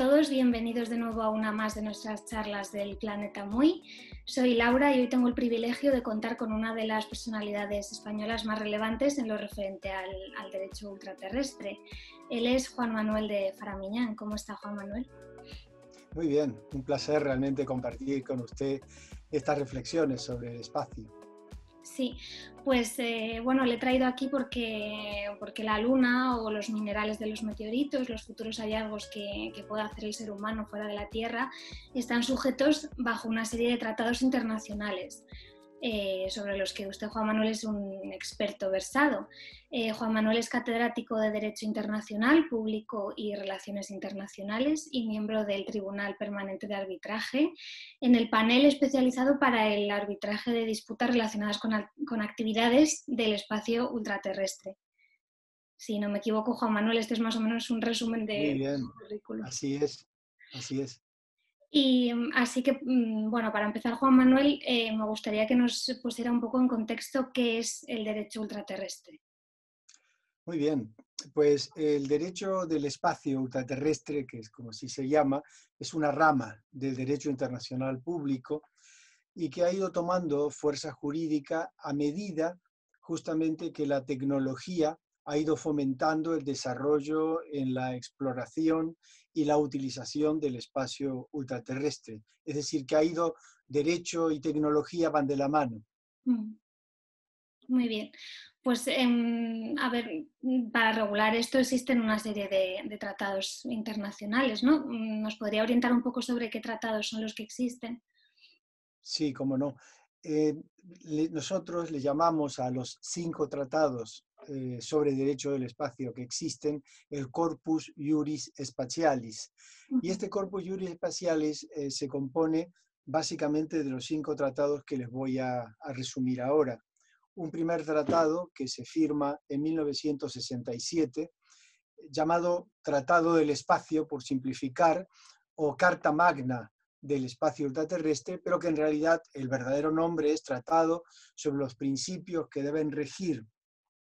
todos, bienvenidos de nuevo a una más de nuestras charlas del Planeta Muy. Soy Laura y hoy tengo el privilegio de contar con una de las personalidades españolas más relevantes en lo referente al derecho ultraterrestre. Él es Juan Manuel de Faramiñán. ¿Cómo está, Juan Manuel? Muy bien, un placer realmente compartir con usted estas reflexiones sobre el espacio. Sí, pues bueno, le he traído aquí porque la Luna o los minerales de los meteoritos, los futuros hallazgos que pueda hacer el ser humano fuera de la Tierra, están sujetos bajo una serie de tratados internacionales. Sobre los que usted, Juan Manuel, es un experto versado. Juan Manuel es catedrático de Derecho Internacional, Público y Relaciones Internacionales y miembro del Tribunal Permanente de Arbitraje en el panel especializado para el arbitraje de disputas relacionadas con actividades del espacio ultraterrestre. Si no me equivoco, Juan Manuel, este es más o menos un resumen Muy de bien, su currículum. así es, así es. Y así que, bueno, para empezar, Juan Manuel, me gustaría que nos pusiera un poco en contexto qué es el derecho ultraterrestre. Muy bien, pues el derecho del espacio ultraterrestre, que es como así se llama, es una rama del derecho internacional público y que ha ido tomando fuerza jurídica a medida justamente que la tecnología ha ido fomentando el desarrollo en la exploración y la utilización del espacio ultraterrestre. Es decir, que ha ido derecho y tecnología van de la mano. Muy bien. Pues, a ver, para regular esto existen una serie de tratados internacionales, ¿no? ¿Nos podría orientar un poco sobre qué tratados son los que existen? Sí, cómo no. Nosotros le llamamos a los 5 tratados sobre derecho del espacio que existen el Corpus Juris Spatialis. Y este Corpus Juris Spatialis se compone básicamente de los 5 tratados que les voy a resumir ahora. Un primer tratado que se firma en 1967, llamado Tratado del Espacio, por simplificar, o Carta Magna del espacio ultraterrestre, pero que en realidad el verdadero nombre es Tratado sobre los principios que deben regir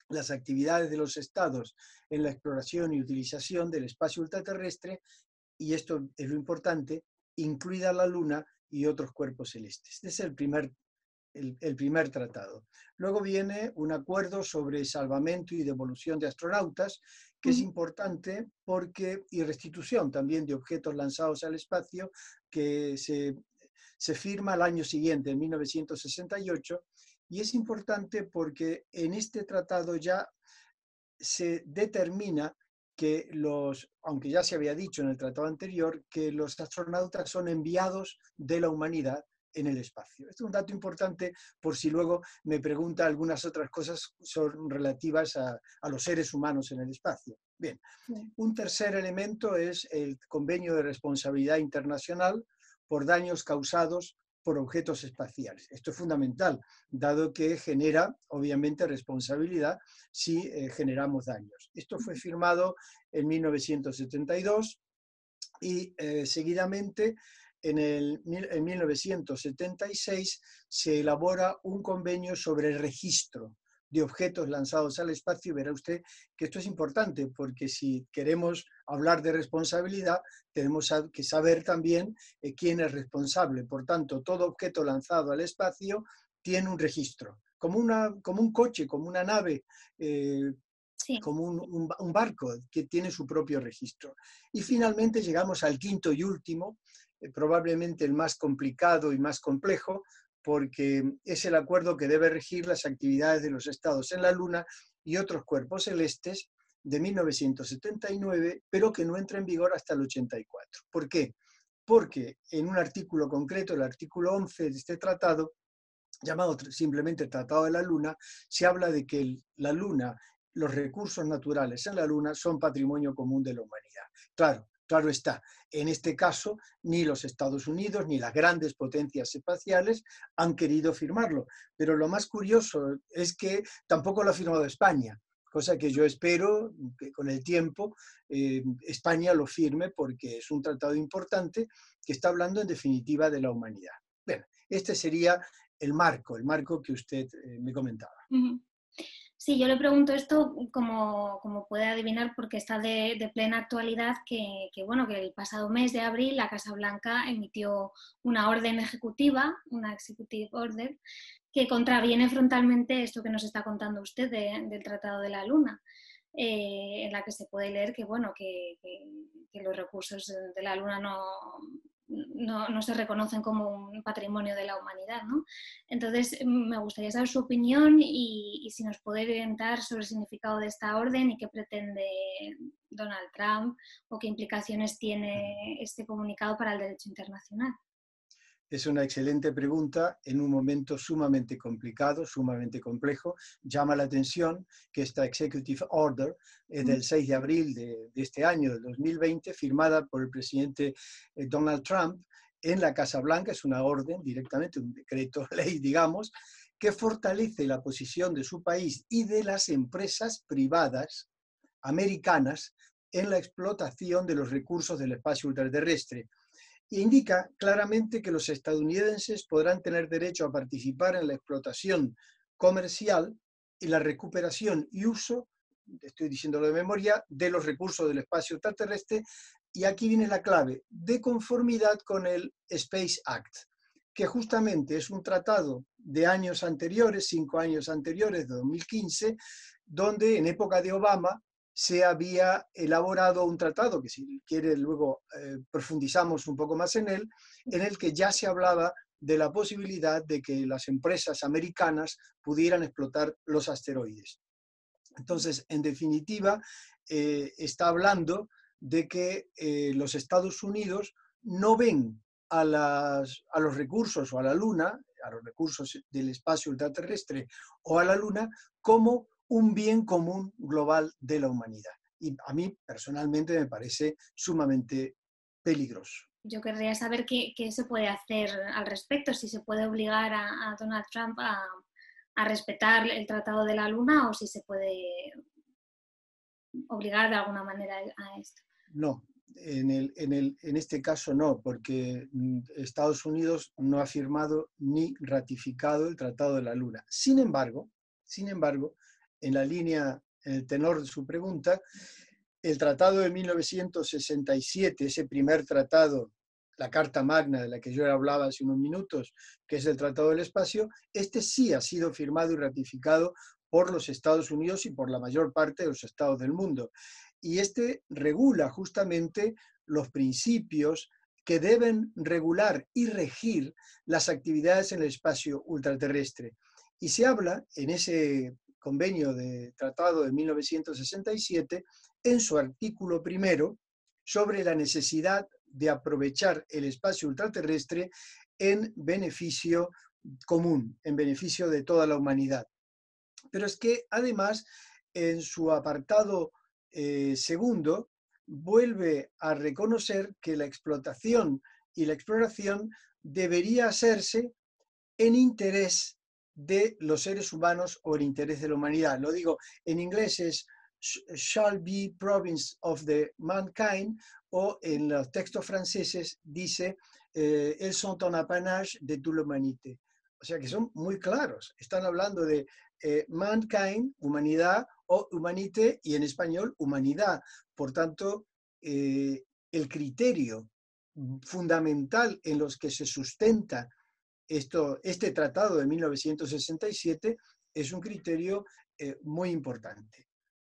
las actividades de los estados en la exploración y utilización del espacio ultraterrestre, y esto es lo importante, incluida la Luna y otros cuerpos celestes. Este es el primer tratado. Luego viene un acuerdo sobre salvamento y devolución de astronautas, que es importante porque, y restitución también de objetos lanzados al espacio, que se firma al año siguiente, en 1968, y es importante porque en este tratado ya se determina que aunque ya se había dicho en el tratado anterior, que los astronautas son enviados de la humanidad en el espacio. Esto es un dato importante por si luego me pregunta algunas otras cosas son relativas a los seres humanos en el espacio. Bien, un tercer elemento es el convenio de responsabilidad internacional por daños causados por objetos espaciales. Esto es fundamental, dado que genera, obviamente, responsabilidad si generamos daños. Esto fue firmado en 1972 y seguidamente en 1976 se elabora un convenio sobre el registro de objetos lanzados al espacio, y verá usted que esto es importante, porque si queremos hablar de responsabilidad, tenemos que saber también quién es responsable. Por tanto, todo objeto lanzado al espacio tiene un registro, como un coche, como una nave, Sí. como un barco que tiene su propio registro. Y finalmente llegamos al quinto y último, probablemente el más complicado y más complejo, porque es el acuerdo que debe regir las actividades de los estados en la Luna y otros cuerpos celestes de 1979, pero que no entra en vigor hasta el 84. ¿Por qué? Porque en un artículo concreto, el artículo 11 de este tratado, llamado simplemente Tratado de la Luna, se habla de que la Luna, los recursos naturales en la Luna son patrimonio común de la humanidad. Claro está, en este caso ni los Estados Unidos ni las grandes potencias espaciales han querido firmarlo, pero lo más curioso es que tampoco lo ha firmado España, cosa que yo espero que con el tiempo España lo firme, porque es un tratado importante que está hablando en definitiva de la humanidad. Bueno, este sería el marco que usted me comentaba. Sí, yo le pregunto esto como puede adivinar porque está de plena actualidad bueno, que el pasado mes de abril la Casa Blanca emitió una orden ejecutiva, una executive order, que contraviene frontalmente esto que nos está contando usted del Tratado de la Luna, en la que se puede leer que, bueno, que los recursos de la Luna no se reconocen como un patrimonio de la humanidad, ¿no? Entonces, me gustaría saber su opinión y si nos puede orientar sobre el significado de esta orden y qué pretende Donald Trump o qué implicaciones tiene este comunicado para el derecho internacional. Es una excelente pregunta en un momento sumamente complicado, sumamente complejo. Llama la atención que esta Executive Order es del 6 de abril de este año, del 2020, firmada por el presidente Donald Trump en la Casa Blanca. Es una orden directamente, un decreto ley, digamos, que fortalece la posición de su país y de las empresas privadas americanas en la explotación de los recursos del espacio ultraterrestre. Indica claramente que los estadounidenses podrán tener derecho a participar en la explotación comercial y la recuperación y uso, estoy diciéndolo de memoria, de los recursos del espacio extraterrestre, y aquí viene la clave, de conformidad con el Space Act, que justamente es un tratado de años anteriores, 5 años anteriores, de 2015, donde en época de Obama se había elaborado un tratado, que si quiere luego profundizamos un poco más en él, en el que ya se hablaba de la posibilidad de que las empresas americanas pudieran explotar los asteroides. Entonces, en definitiva, está hablando de que los Estados Unidos no ven a los recursos o a la Luna, a los recursos del espacio ultraterrestre o a la Luna, como un bien común global de la humanidad. Y a mí personalmente me parece sumamente peligroso. Yo querría saber qué se puede hacer al respecto, si se puede obligar a Donald Trump a respetar el Tratado de la Luna o si se puede obligar de alguna manera a esto. No, en este caso no, porque Estados Unidos no ha firmado ni ratificado el Tratado de la Luna. Sin embargo, en la línea, en el tenor de su pregunta, el Tratado de 1967, ese primer tratado, la Carta Magna de la que yo hablaba hace unos minutos, que es el Tratado del Espacio, este sí ha sido firmado y ratificado por los Estados Unidos y por la mayor parte de los estados del mundo. Y este regula justamente los principios que deben regular y regir las actividades en el espacio ultraterrestre. Y se habla en ese convenio de tratado de 1967, en su artículo primero, sobre la necesidad de aprovechar el espacio ultraterrestre en beneficio común, en beneficio de toda la humanidad. Pero es que además, en su apartado segundo, vuelve a reconocer que la explotación y la exploración debería hacerse en interés de los seres humanos o en interés de la humanidad. Lo digo, en inglés es shall be province of the mankind, o en los textos franceses dice elles sont un apanage de toute l'humanité. O sea que son muy claros. Están hablando de mankind, humanidad, o humanité, y en español, humanidad. Por tanto, el criterio fundamental en los que se sustenta este tratado de 1967 es un criterio muy importante.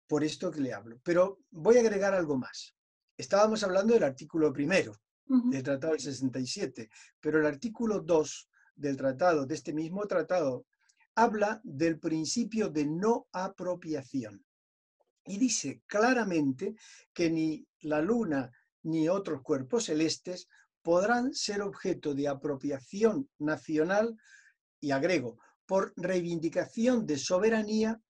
Por esto que le hablo. Pero voy a agregar algo más. Estábamos hablando del artículo primero del Tratado del 67, pero el artículo 2 del tratado, de este mismo tratado, habla del principio de no apropiación. Y dice claramente que ni la Luna ni otros cuerpos celestes podrán ser objeto de apropiación nacional, y agrego, por reivindicación de soberanía,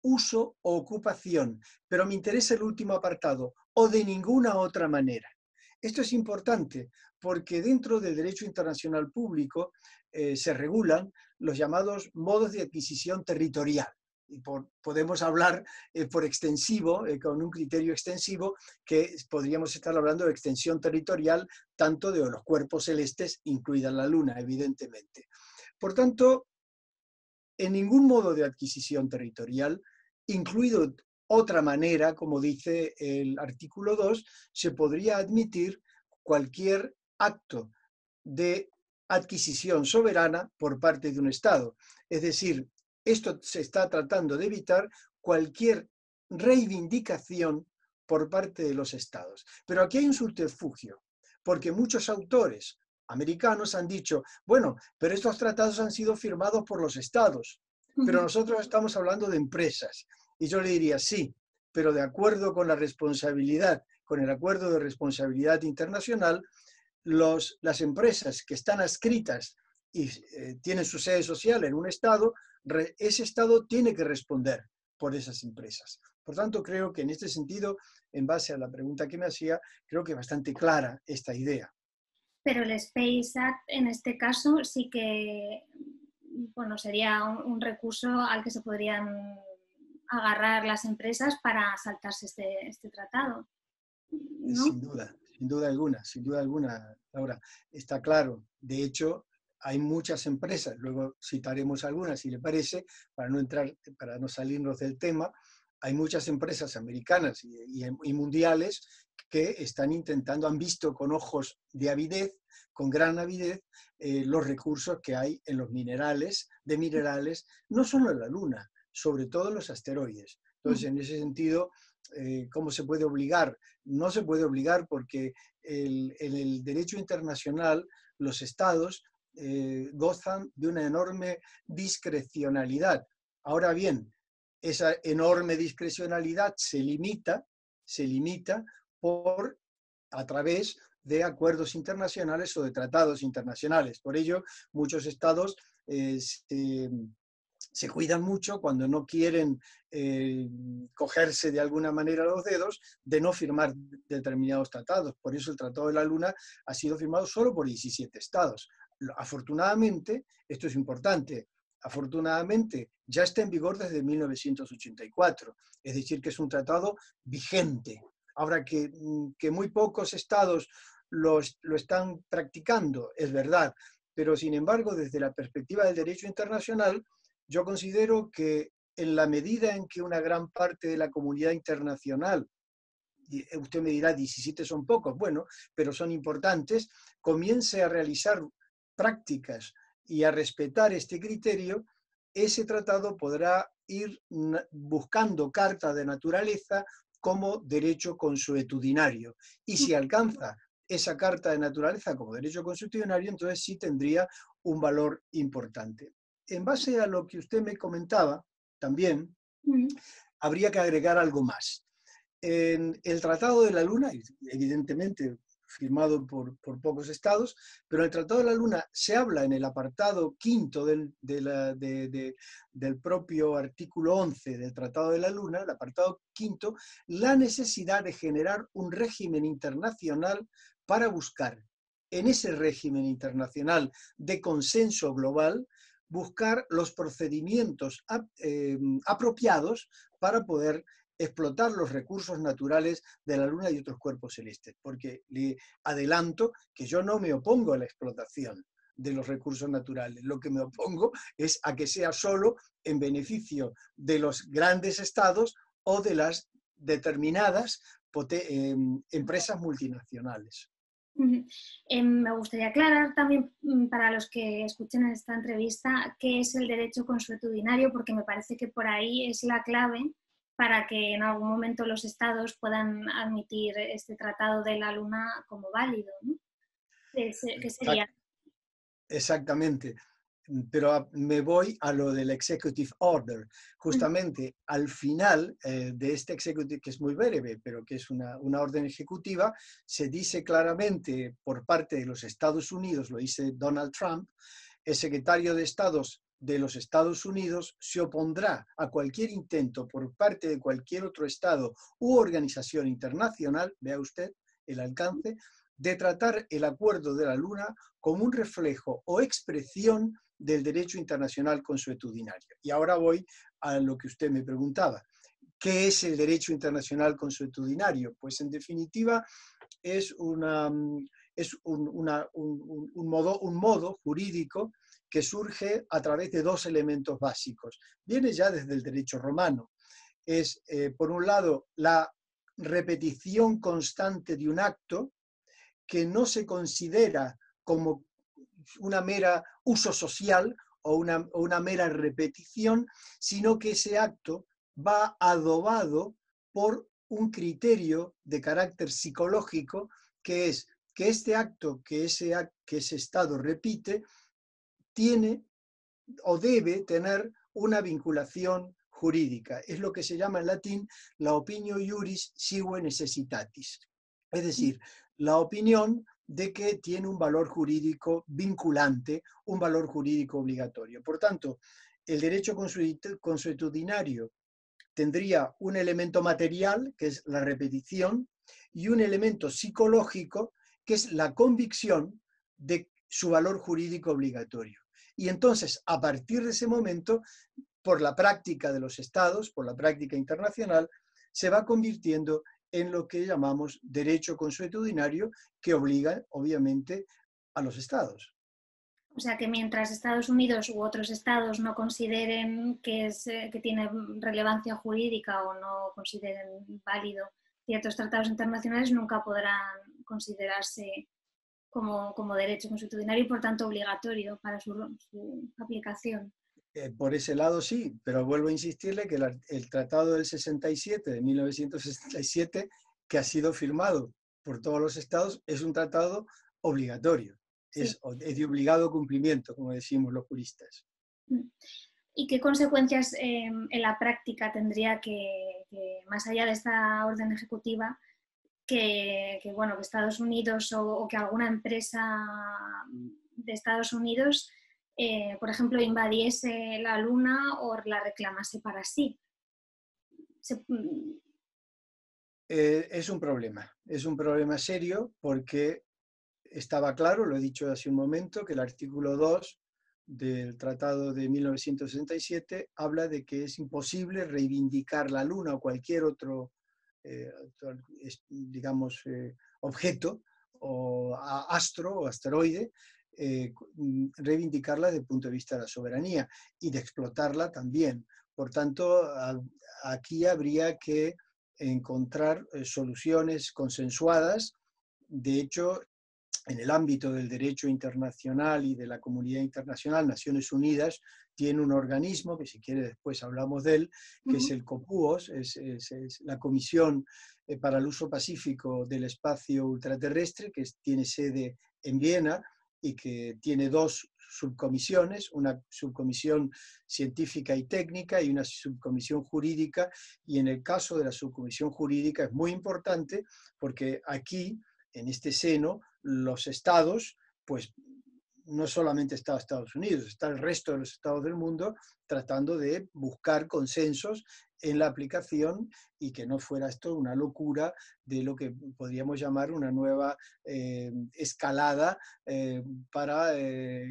uso o ocupación, pero me interesa el último apartado, o de ninguna otra manera. Esto es importante porque dentro del derecho internacional público se regulan los llamados modos de adquisición territorial. Y podemos hablar por extensivo, con un criterio extensivo, que podríamos estar hablando de extensión territorial tanto de los cuerpos celestes, incluida la Luna, evidentemente. Por tanto, en ningún modo de adquisición territorial, incluido otra manera, como dice el artículo 2, se podría admitir cualquier acto de adquisición soberana por parte de un Estado. Es decir, esto se está tratando de evitar cualquier reivindicación por parte de los Estados. Pero aquí hay un subterfugio, porque muchos autores americanos han dicho, bueno, pero estos tratados han sido firmados por los Estados, pero nosotros estamos hablando de empresas. Y yo le diría, sí, pero de acuerdo con la responsabilidad, con el acuerdo de responsabilidad internacional, las empresas que están adscritas y tienen su sede social en un Estado, ese Estado tiene que responder por esas empresas. Por tanto, creo que en este sentido, en base a la pregunta que me hacía, creo que es bastante clara esta idea. Pero el Space Act en este caso sí que, bueno, sería un recurso al que se podrían agarrar las empresas para saltarse este tratado, ¿no? Sin duda alguna, Laura, está claro. De hecho, hay muchas empresas, luego citaremos algunas si le parece, para no entrar, para no salirnos del tema, hay muchas empresas americanas y mundiales que están intentando, han visto con ojos de avidez, con gran avidez, los recursos que hay en los minerales, no solo en la Luna, sobre todo en los asteroides. Entonces, en ese sentido, ¿cómo se puede obligar? No se puede obligar porque en el derecho internacional los estados gozan de una enorme discrecionalidad. Ahora bien, esa enorme discrecionalidad se limita a través de acuerdos internacionales o de tratados internacionales. Por ello, muchos estados se cuidan mucho cuando no quieren cogerse de alguna manera los dedos de no firmar determinados tratados. Por eso el Tratado de la Luna ha sido firmado solo por 17 estados. Afortunadamente, esto es importante, afortunadamente ya está en vigor desde 1984, es decir, que es un tratado vigente. Ahora que muy pocos estados lo están practicando, es verdad, pero sin embargo, desde la perspectiva del derecho internacional, yo considero que en la medida en que una gran parte de la comunidad internacional, usted me dirá, 17 son pocos, bueno, pero son importantes, comience a realizar prácticas y a respetar este criterio, ese tratado podrá ir buscando carta de naturaleza como derecho consuetudinario. Y si alcanza esa carta de naturaleza como derecho consuetudinario, entonces sí tendría un valor importante. En base a lo que usted me comentaba, también habría que agregar algo más. En el Tratado de la Luna, evidentemente firmado por pocos estados, pero el Tratado de la Luna se habla en el apartado quinto del propio artículo 11 del Tratado de la Luna, el apartado quinto, la necesidad de generar un régimen internacional para buscar en ese régimen internacional de consenso global, buscar los procedimientos apropiados para poder explotar los recursos naturales de la Luna y otros cuerpos celestes, porque le adelanto que yo no me opongo a la explotación de los recursos naturales, lo que me opongo es a que sea solo en beneficio de los grandes estados o de las determinadas empresas multinacionales. Me gustaría aclarar también para los que escuchen esta entrevista qué es el derecho consuetudinario, porque me parece que por ahí es la clave para que en algún momento los estados puedan admitir este tratado de la Luna como válido, ¿no? ¿Qué sería? Exactamente. Pero me voy a lo del Executive Order. Justamente al final de este Executive, que es muy breve, pero que es una orden ejecutiva, se dice claramente por parte de los Estados Unidos, lo dice Donald Trump, el secretario de Estados de los Estados Unidos se opondrá a cualquier intento por parte de cualquier otro Estado u organización internacional, vea usted el alcance, de tratar el Acuerdo de la Luna como un reflejo o expresión del derecho internacional consuetudinario. Y ahora voy a lo que usted me preguntaba. ¿Qué es el derecho internacional consuetudinario? Pues en definitiva es un modo jurídico que que surge a través de dos elementos básicos. Viene ya desde el derecho romano. Es, por un lado, la repetición constante de un acto que no se considera como una mera uso social o una mera repetición, sino que ese acto va adobado por un criterio de carácter psicológico, que es que este acto que ese Estado repite tiene o debe tener una vinculación jurídica. Es lo que se llama en latín la opinio iuris sive necessitatis. Es decir, la opinión de que tiene un valor jurídico vinculante, un valor jurídico obligatorio. Por tanto, el derecho consuetudinario tendría un elemento material, que es la repetición, y un elemento psicológico, que es la convicción de su valor jurídico obligatorio. Y entonces, a partir de ese momento, por la práctica de los estados, por la práctica internacional, se va convirtiendo en lo que llamamos derecho consuetudinario, que obliga, obviamente, a los estados. O sea que mientras Estados Unidos u otros estados no consideren que tiene relevancia jurídica o no consideren válido ciertos tratados internacionales, nunca podrán considerarse como derecho consuetudinario y por tanto obligatorio para su aplicación. Por ese lado sí, pero vuelvo a insistirle que el Tratado del 67, de 1967, que ha sido firmado por todos los estados, es un tratado obligatorio, Sí. es de obligado cumplimiento, como decimos los juristas. ¿Y qué consecuencias en la práctica tendría más allá de esta orden ejecutiva, bueno, que Estados Unidos o que alguna empresa de Estados Unidos, por ejemplo, invadiese la Luna o la reclamase para sí? Es un problema serio porque estaba claro, lo he dicho hace un momento, que el artículo 2 del Tratado de 1967 habla de que es imposible reivindicar la Luna o cualquier otro, digamos, objeto o astro o asteroide, reivindicarla desde el punto de vista de la soberanía y de explotarla también. Por tanto, aquí habría que encontrar soluciones consensuadas. De hecho, en el ámbito del derecho internacional y de la comunidad internacional, Naciones Unidas tiene un organismo, que si quiere después hablamos de él, que es el COPUOS, es la Comisión para el Uso Pacífico del Espacio Ultraterrestre, que tiene sede en Viena y que tiene dos subcomisiones, una subcomisión científica y técnica y una subcomisión jurídica, y en el caso de la subcomisión jurídica es muy importante porque aquí, en este seno, los estados, pues no solamente está Estados Unidos, está el resto de los estados del mundo tratando de buscar consensos en la aplicación y que no fuera esto una locura de lo que podríamos llamar una nueva escalada para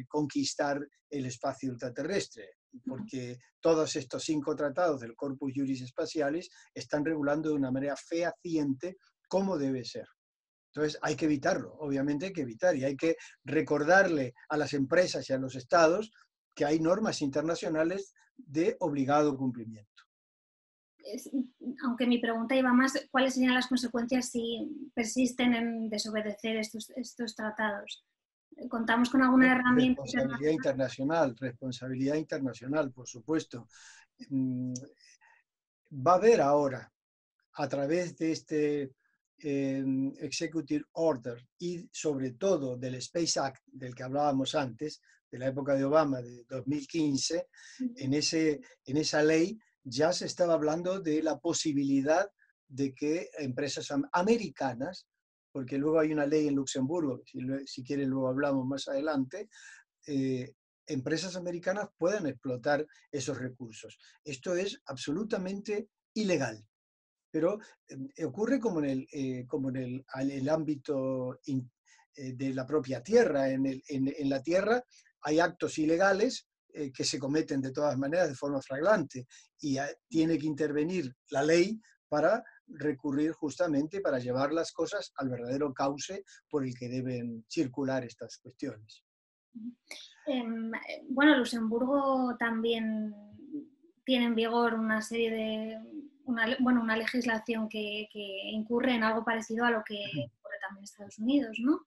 conquistar el espacio ultraterrestre, porque todos estos 5 tratados del Corpus Juris Spatialis están regulando de una manera fehaciente cómo debe ser. Entonces hay que evitarlo, obviamente hay que evitar, y hay que recordarle a las empresas y a los estados que hay normas internacionales de obligado cumplimiento. Aunque mi pregunta iba más, ¿cuáles serían las consecuencias si persisten en desobedecer estos tratados? ¿Contamos con alguna herramienta Responsabilidad internacional, por supuesto. Va a haber ahora, a través de este Executive Order y sobre todo del Space Act del que hablábamos antes, de la época de Obama, de 2015, en esa ley ya se estaba hablando de la posibilidad de que empresas americanas, porque luego hay una ley en Luxemburgo, si quieren luego hablamos más adelante, empresas americanas puedan explotar esos recursos. Esto es absolutamente ilegal. Pero ocurre como en el ámbito de la propia tierra. En la tierra hay actos ilegales que se cometen de todas maneras de forma flagrante y tiene que intervenir la ley para recurrir justamente para llevar las cosas al verdadero cauce por el que deben circular estas cuestiones. Bueno, Luxemburgo también tiene en vigor una serie de, una legislación que incurre en algo parecido a lo que ocurre también en Estados Unidos, ¿no?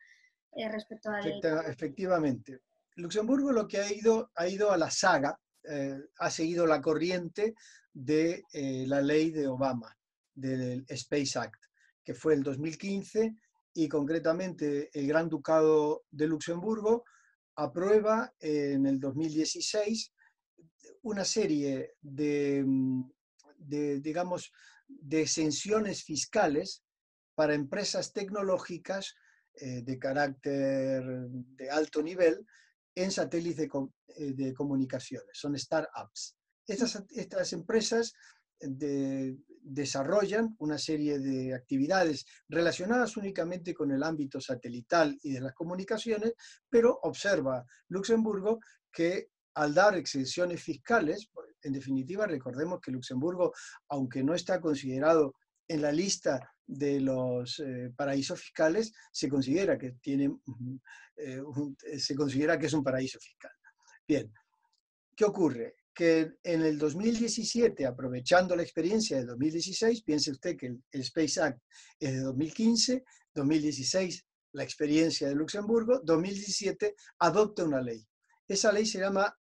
Respecto al... Efectivamente. Luxemburgo lo que ha ido a la saga, ha seguido la corriente de la ley de Obama, del Space Act, que fue el 2015, y concretamente el Gran Ducado de Luxemburgo aprueba en el 2016 una serie digamos, de exenciones fiscales para empresas tecnológicas de carácter de alto nivel en satélites de comunicaciones, son startups. Estas empresas desarrollan una serie de actividades relacionadas únicamente con el ámbito satelital y de las comunicaciones, pero observa Luxemburgo que al dar exenciones fiscales, en definitiva, recordemos que Luxemburgo, aunque no está considerado en la lista de los paraísos fiscales, se considera que se considera que es un paraíso fiscal. Bien, ¿qué ocurre? Que en el 2017, aprovechando la experiencia de 2016, piense usted que el Space Act es de 2015, 2016 la experiencia de Luxemburgo, 2017 adopta una ley. Esa ley se llama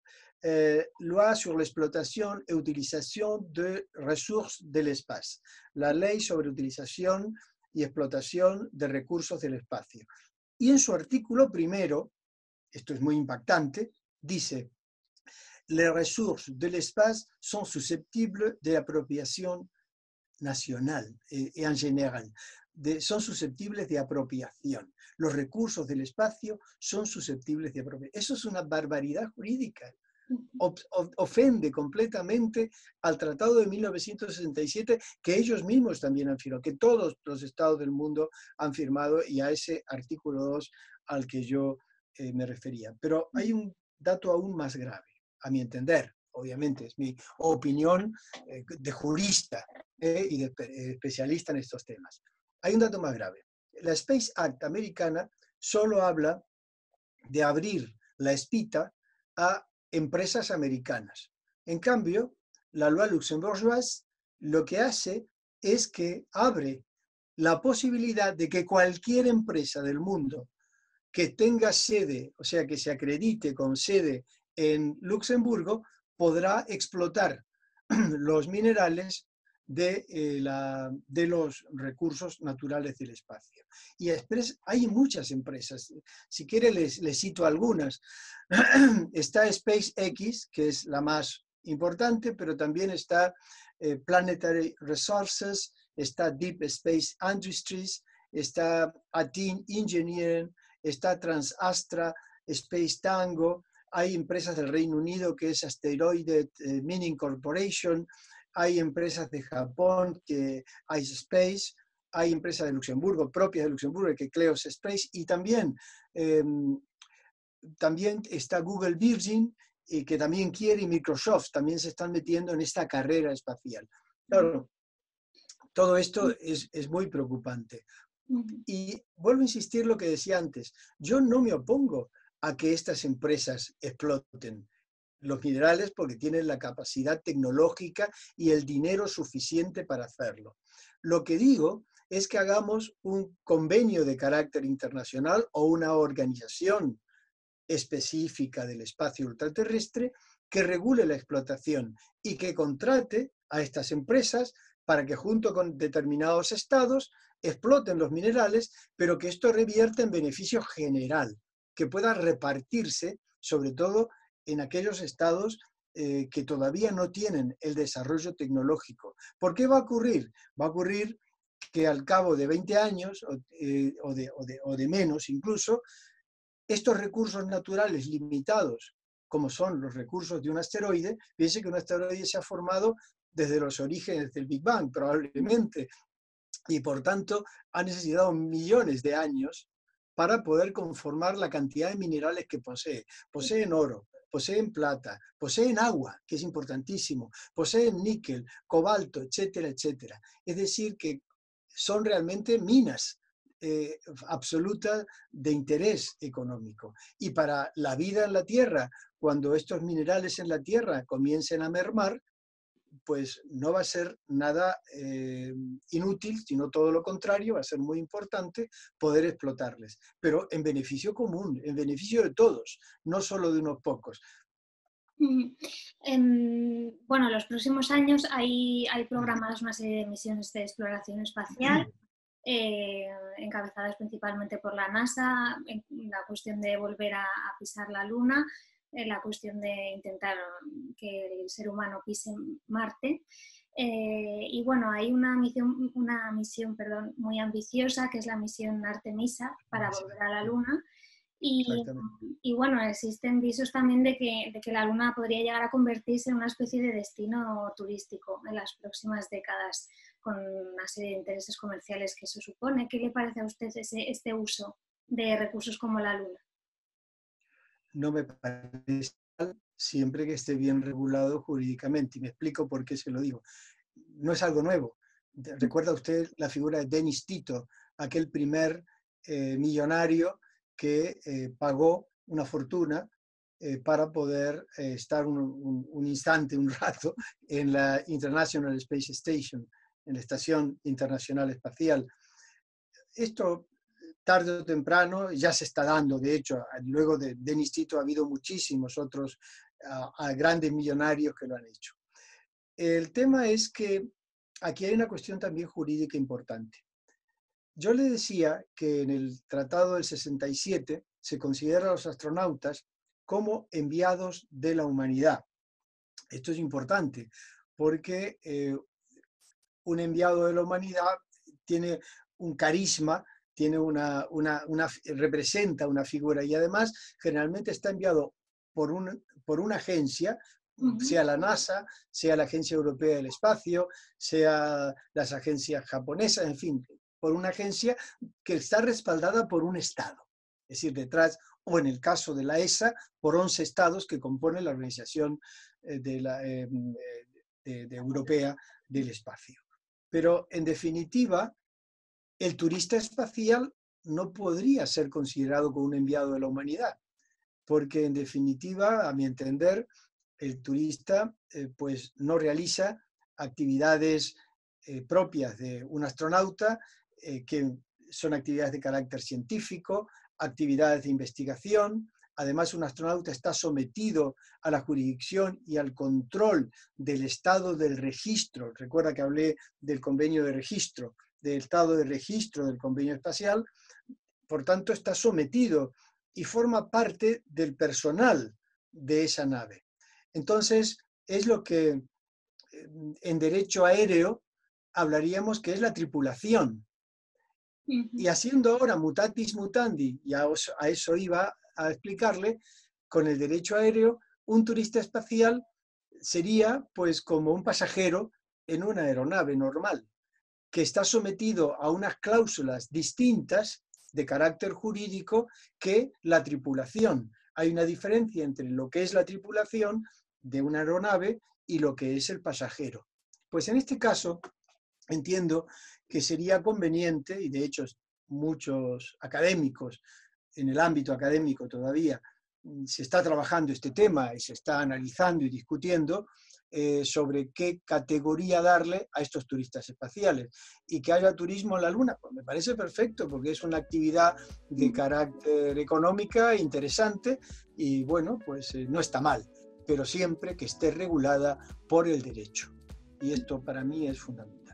Loi sur l'exploitation et utilisation de ressources de l'espace, la ley sobre utilización y explotación de recursos del espacio. Y en su artículo primero, esto es muy impactante, dice: les ressources de l'espace sont susceptibles de apropiación nacional y en general. Son susceptibles de apropiación. Los recursos del espacio son susceptibles de apropiación. Eso es una barbaridad jurídica. Ofende completamente al Tratado de 1967, que ellos mismos también han firmado, que todos los estados del mundo han firmado, y a ese artículo 2 al que yo me refería. Pero hay un dato aún más grave, a mi entender. Obviamente es mi opinión de jurista y de especialista en estos temas. Hay un dato más grave. La Space Act americana solo habla de abrir la espita a empresas americanas. En cambio, la loi luxembourgeoise lo que hace es que abre la posibilidad de que cualquier empresa del mundo que tenga sede, o sea, que se acredite con sede en Luxemburgo, podrá explotar los minerales de los recursos naturales del espacio. Y hay muchas empresas. Si quiere, les cito algunas. Está SpaceX, que es la más importante, pero también está Planetary Resources, está Deep Space Industries, está Athene Engineering, está TransAstra, Space Tango. Hay empresas del Reino Unido, que es Asteroid Mining Corporation. Hay empresas de Japón, que Ice Space. Hay empresas de Luxemburgo, propias de Luxemburgo, que Kleos Space. Y también está Google Virgin, que también quiere, y Microsoft también se están metiendo en esta carrera espacial. Claro, todo esto es muy preocupante. Y vuelvo a insistir lo que decía antes. Yo no me opongo a que estas empresas exploten los minerales porque tienen la capacidad tecnológica y el dinero suficiente para hacerlo. Lo que digo es que hagamos un convenio de carácter internacional o una organización específica del espacio ultraterrestre que regule la explotación y que contrate a estas empresas para que junto con determinados estados exploten los minerales, pero que esto revierta en beneficio general, que pueda repartirse sobre todo en aquellos estados que todavía no tienen el desarrollo tecnológico. ¿Por qué va a ocurrir? Va a ocurrir que al cabo de 20 años o de menos incluso, estos recursos naturales limitados, como son los recursos de un asteroide, piense que un asteroide se ha formado desde los orígenes del Big Bang, probablemente, y por tanto ha necesitado millones de años para poder conformar la cantidad de minerales que posee. Poseen oro, poseen plata, poseen agua, que es importantísimo, poseen níquel, cobalto, etcétera, etcétera. Es decir, que son realmente minas absoluta de interés económico. Y para la vida en la Tierra, cuando estos minerales en la Tierra comiencen a mermar, pues no va a ser nada inútil, sino todo lo contrario, va a ser muy importante poder explotarles, pero en beneficio común, en beneficio de todos, no solo de unos pocos. Bueno, en los próximos años hay programadas una serie de misiones de exploración espacial, encabezadas principalmente por la NASA, en la cuestión de volver a pisar la Luna, en la cuestión de intentar que el ser humano pise Marte. Y bueno, hay una misión muy ambiciosa, que es la misión Artemisa, para volver a la Luna. Y bueno, existen visos también de que la Luna podría llegar a convertirse en una especie de destino turístico en las próximas décadas, con una serie de intereses comerciales que eso supone. ¿Qué le parece a usted este uso de recursos como la Luna? No me parece mal, siempre que esté bien regulado jurídicamente. Y me explico por qué se lo digo. No es algo nuevo. ¿Recuerda usted la figura de Denis Tito, aquel primer millonario que pagó una fortuna para poder estar un instante, un rato, en la International Space Station, en la Estación Internacional Espacial? Esto, tarde o temprano, ya se está dando. De hecho, luego de Denis Tito ha habido muchísimos otros grandes millonarios que lo han hecho. El tema es que aquí hay una cuestión también jurídica importante. Yo le decía que en el Tratado del 67 se considera a los astronautas como enviados de la humanidad. Esto es importante porque un enviado de la humanidad tiene un carisma, representa una figura, y además generalmente está enviado por una agencia, sea la NASA, sea la Agencia Europea del Espacio, sea las agencias japonesas, en fin, por una agencia que está respaldada por un Estado. Es decir, detrás, o en el caso de la ESA, por 11 estados que componen la Organización Europea del Espacio. Pero, en definitiva, el turista espacial no podría ser considerado como un enviado de la humanidad, porque, en definitiva, a mi entender, el turista pues no realiza actividades propias de un astronauta, que son actividades de carácter científico, actividades de investigación. Además, un astronauta está sometido a la jurisdicción y al control del estado del registro. Recuerda que hablé del convenio de registro, del estado de registro del convenio espacial. Por tanto, está sometido y forma parte del personal de esa nave. Entonces, es lo que en derecho aéreo hablaríamos que es la tripulación. Y haciendo ahora mutatis mutandi, y a eso iba a explicarle, con el derecho aéreo, un turista espacial sería pues como un pasajero en una aeronave normal, que está sometido a unas cláusulas distintas de carácter jurídico que la tripulación. Hay una diferencia entre lo que es la tripulación de una aeronave y lo que es el pasajero. Pues en este caso entiendo que sería conveniente, y de hecho muchos académicos, en el ámbito académico todavía, se está trabajando este tema y se está analizando y discutiendo sobre qué categoría darle a estos turistas espaciales. Y que haya turismo en la Luna, pues me parece perfecto, porque es una actividad de carácter económica interesante y bueno, pues no está mal, pero siempre que esté regulada por el derecho. Y esto para mí es fundamental.